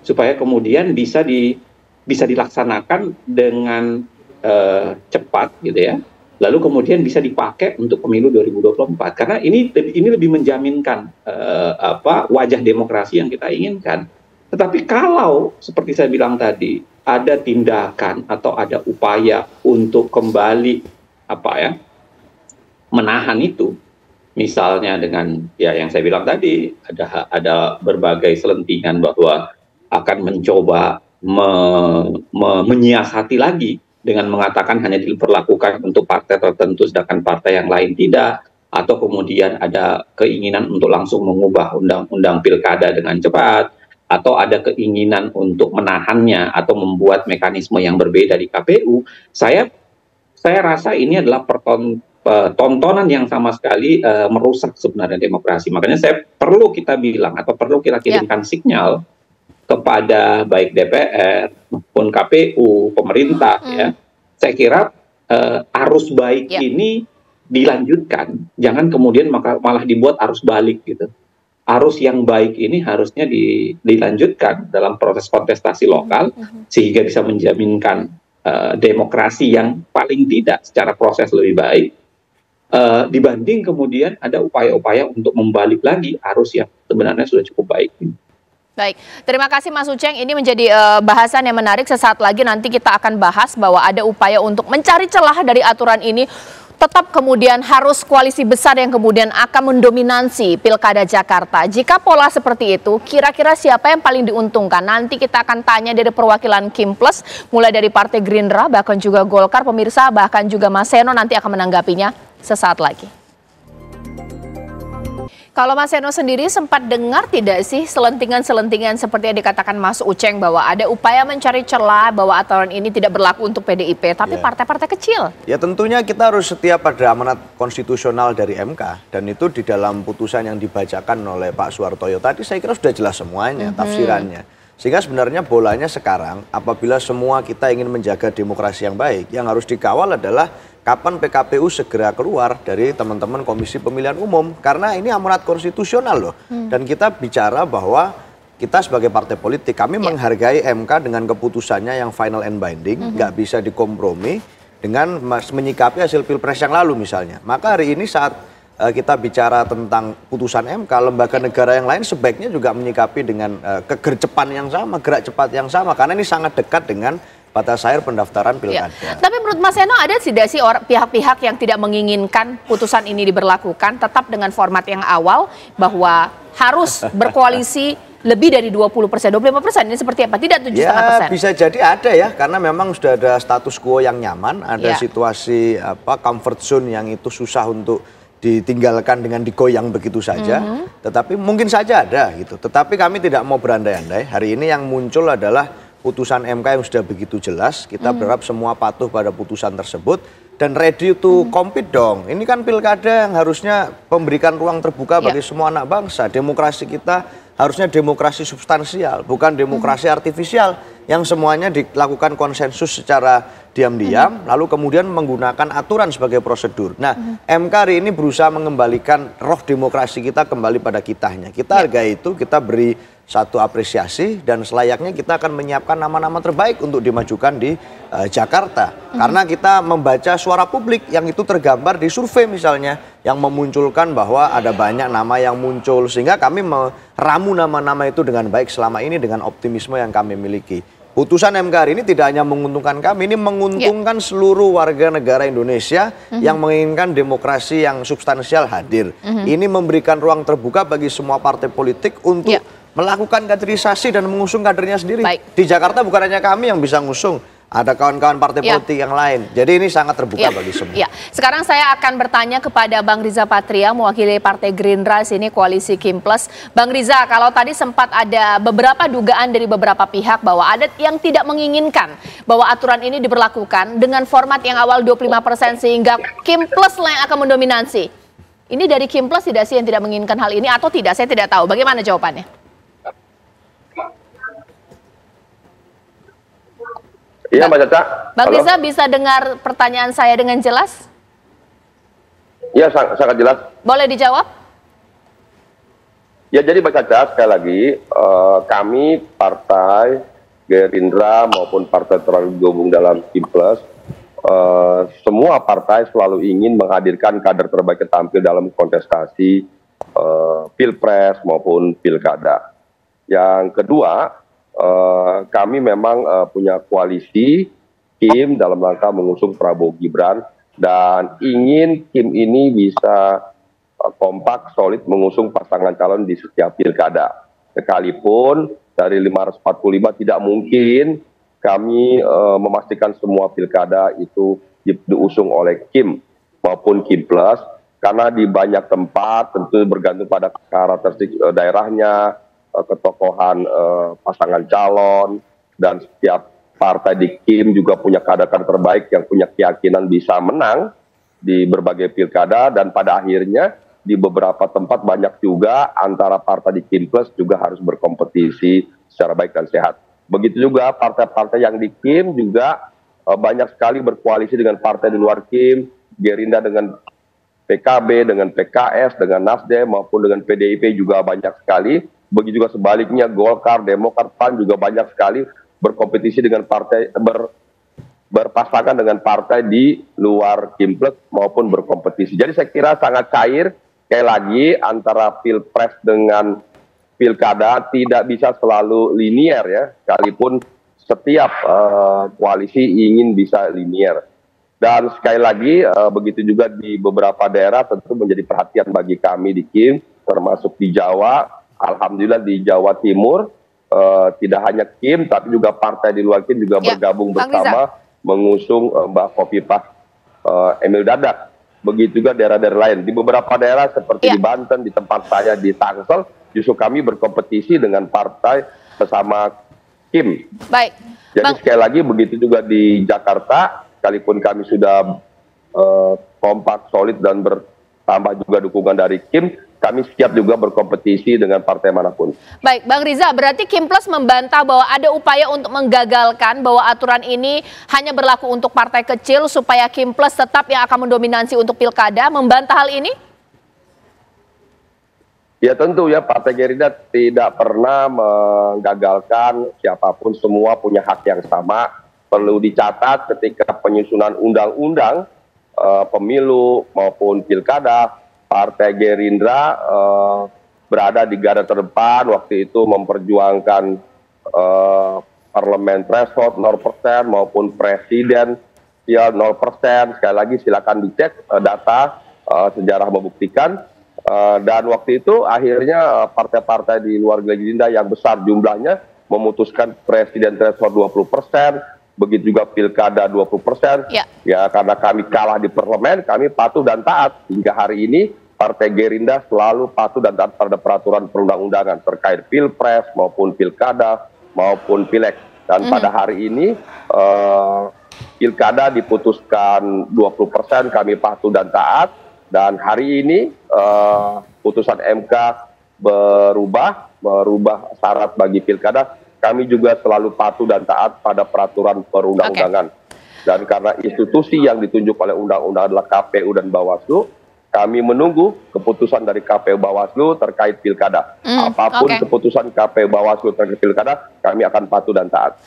supaya kemudian bisa dilaksanakan dengan cepat gitu ya. Lalu kemudian bisa dipakai untuk pemilu 2024 karena ini lebih menjaminkan wajah demokrasi yang kita inginkan. Tetapi kalau seperti saya bilang tadi ada tindakan atau ada upaya untuk kembali menahan itu, misalnya dengan yang saya bilang tadi ada berbagai selentingan bahwa akan mencoba menyiasati lagi dengan mengatakan hanya diperlakukan untuk partai tertentu sedangkan partai yang lain tidak, atau kemudian ada keinginan untuk langsung mengubah undang-undang pilkada dengan cepat, atau ada keinginan untuk menahannya atau membuat mekanisme yang berbeda di KPU. Saya rasa ini adalah tontonan yang sama sekali merusak sebenarnya demokrasi. Makanya perlu kita bilang atau perlu kita kirimkan sinyal kepada baik DPR maupun KPU, pemerintah ya. Saya kira arus baik ini dilanjutkan, jangan kemudian malah dibuat arus balik gitu. Arus yang baik ini harusnya dilanjutkan dalam proses kontestasi lokal sehingga bisa menjaminkan demokrasi yang paling tidak secara proses lebih baik dibanding kemudian ada upaya-upaya untuk membalik lagi arus yang sebenarnya sudah cukup baik. Baik, terima kasih Mas Uceng. Ini menjadi bahasan yang menarik. Sesaat lagi nanti kita akan bahas bahwa ada upaya untuk mencari celah dari aturan ini. Tetap kemudian harus koalisi besar yang kemudian akan mendominasi Pilkada Jakarta. Jika pola seperti itu, kira-kira siapa yang paling diuntungkan? Nanti kita akan tanya dari perwakilan Kimples, mulai dari Partai Gerindra, bahkan juga Golkar, pemirsa, bahkan juga Mas Seno nanti akan menanggapinya sesaat lagi. Kalau Mas Seno sendiri sempat dengar tidak sih selentingan-selentingan seperti yang dikatakan Mas Uceng bahwa ada upaya mencari celah bahwa aturan ini tidak berlaku untuk PDIP, tapi partai-partai kecil? Ya tentunya kita harus setia pada amanat konstitusional dari MK, dan itu di dalam putusan yang dibacakan oleh Pak Suhartoyo tadi saya kira sudah jelas semuanya tafsirannya. Sehingga sebenarnya bolanya sekarang apabila semua kita ingin menjaga demokrasi yang baik, yang harus dikawal adalah kapan PKPU segera keluar dari teman-teman Komisi Pemilihan Umum. Karena ini amanat konstitusional loh. Dan kita bicara bahwa kita sebagai partai politik, kami menghargai MK dengan keputusannya yang final and binding, nggak bisa dikompromi dengan menyikapi hasil Pilpres yang lalu misalnya. Maka hari ini saat kita bicara tentang putusan MK, lembaga negara yang lain sebaiknya juga menyikapi dengan kegercepan yang sama, gerak cepat yang sama. Karena ini sangat dekat dengan batas akhir pendaftaran pilkada. Tapi menurut Mas Seno ada tidak sih pihak-pihak yang tidak menginginkan putusan ini diberlakukan tetap dengan format yang awal bahwa harus berkoalisi lebih dari 20%, 25%, ini seperti apa? Tidak 7,5%? Ya bisa jadi ada ya, karena memang sudah ada status quo yang nyaman, ada situasi comfort zone yang itu susah untuk ditinggalkan dengan digoyang begitu saja. Tetapi mungkin saja ada gitu. Tetapi kami tidak mau berandai-andai. Hari ini yang muncul adalah putusan MK yang sudah begitu jelas. Kita berharap semua patuh pada putusan tersebut dan ready to compete dong. Ini kan pilkada yang harusnya memberikan ruang terbuka bagi semua anak bangsa. Demokrasi kita harusnya demokrasi substansial, bukan demokrasi artifisial yang semuanya dilakukan konsensus secara diam-diam, lalu kemudian menggunakan aturan sebagai prosedur. Nah, MK hari ini berusaha mengembalikan roh demokrasi kita kembali pada kitanya. Kita hargai itu, kita beri satu apresiasi, dan selayaknya kita akan menyiapkan nama-nama terbaik untuk dimajukan di Jakarta. Karena kita membaca suara publik yang itu tergambar di survei misalnya, yang memunculkan bahwa ada banyak nama yang muncul, sehingga kami meramu nama-nama itu dengan baik selama ini dengan optimisme yang kami miliki. Putusan MK hari ini tidak hanya menguntungkan kami, ini menguntungkan seluruh warga negara Indonesia yang menginginkan demokrasi yang substansial hadir. Ini memberikan ruang terbuka bagi semua partai politik untuk melakukan kaderisasi dan mengusung kadernya sendiri. Di Jakarta bukan hanya kami yang bisa ngusung, ada kawan-kawan partai politik yang lain. Jadi ini sangat terbuka bagi semua. Sekarang saya akan bertanya kepada Bang Riza Patria, mewakili Partai Gerindra sini, Koalisi Kimples. Bang Riza, kalau tadi sempat ada beberapa dugaan dari beberapa pihak bahwa ada yang tidak menginginkan bahwa aturan ini diberlakukan dengan format yang awal 25% sehingga Kimples lah yang akan mendominasi. Ini dari Kimples tidak sih yang tidak menginginkan hal ini atau tidak? Saya tidak tahu. Bagaimana jawabannya? Iya, Mbak Caca. Bang Riza bisa dengar pertanyaan saya dengan jelas? Iya, sangat jelas. Boleh dijawab? Ya, jadi Pak Caca, sekali lagi kami Partai Gerindra maupun partai tergabung dalam Kimples, semua partai selalu ingin menghadirkan kader terbaik yang tampil dalam kontestasi Pilpres maupun Pilkada. Yang kedua, kami memang punya koalisi Kim dalam rangka mengusung Prabowo Gibran dan ingin Kim ini bisa kompak, solid mengusung pasangan calon di setiap pilkada. Sekalipun dari 545 tidak mungkin kami memastikan semua pilkada itu diusung oleh Kim maupun Kim Plus, karena di banyak tempat tentu bergantung pada karakteristik daerahnya, ketokohan pasangan calon, dan setiap partai di Kim juga punya kader-kader terbaik yang punya keyakinan bisa menang di berbagai pilkada, dan pada akhirnya di beberapa tempat banyak juga antara partai di Kim Plus juga harus berkompetisi secara baik dan sehat. Begitu juga partai-partai yang di Kim juga banyak sekali berkoalisi dengan partai di luar Kim, Gerindra dengan PKB, dengan PKS, dengan Nasdem maupun dengan PDIP juga banyak sekali. Begitu juga sebaliknya Golkar, Demokrat, PAN juga banyak sekali berkompetisi dengan partai berpasangan dengan partai di luar Kim Plus maupun berkompetisi. Jadi saya kira sangat cair. Sekali lagi antara Pilpres dengan Pilkada tidak bisa selalu linier ya, sekalipun setiap koalisi ingin bisa linier. Dan sekali lagi begitu juga di beberapa daerah tentu menjadi perhatian bagi kami di Kim, termasuk di Jawa. Alhamdulillah di Jawa Timur tidak hanya Kim, tapi juga partai di luar Kim juga bergabung bersama mengusung Mbak Khofifah Emil Dardak. Begitu juga daerah-daerah lain. Di beberapa daerah seperti di Banten, di tempat saya di Tangsel, justru kami berkompetisi dengan partai bersama Kim. Baik. Jadi sekali lagi begitu juga di Jakarta, sekalipun kami sudah kompak, solid, dan bertambah juga dukungan dari Kim, kami siap juga berkompetisi dengan partai manapun. Baik, Bang Riza, berarti Kim Plus membantah bahwa ada upaya untuk menggagalkan bahwa aturan ini hanya berlaku untuk partai kecil supaya Kim Plus tetap yang akan mendominasi untuk pilkada. Membantah hal ini? Ya tentu ya, Partai Gerindra tidak pernah menggagalkan siapapun, semua punya hak yang sama. Perlu dicatat ketika penyusunan undang-undang pemilu maupun pilkada, Partai Gerindra berada di garda terdepan waktu itu memperjuangkan parlemen threshold 0% maupun presiden ya 0%. Sekali lagi silakan dicek data sejarah membuktikan. Dan waktu itu akhirnya partai-partai di luar Gerindra yang besar jumlahnya memutuskan presiden threshold 20%. Begitu juga pilkada 20%. Ya karena kami kalah di parlemen, kami patuh dan taat. Hingga hari ini Partai Gerindra selalu patuh dan taat pada peraturan perundang-undangan terkait pilpres maupun pilkada maupun pileg. Dan pada hari ini pilkada diputuskan 20%, kami patuh dan taat. Dan hari ini putusan MK merubah syarat bagi pilkada. Kami juga selalu patuh dan taat pada peraturan perundang-undangan. Dan karena institusi yang ditunjuk oleh undang-undang adalah KPU dan Bawaslu, kami menunggu keputusan dari KPU Bawaslu terkait pilkada. Apapun keputusan KPU Bawaslu terkait pilkada, kami akan patuh dan taat.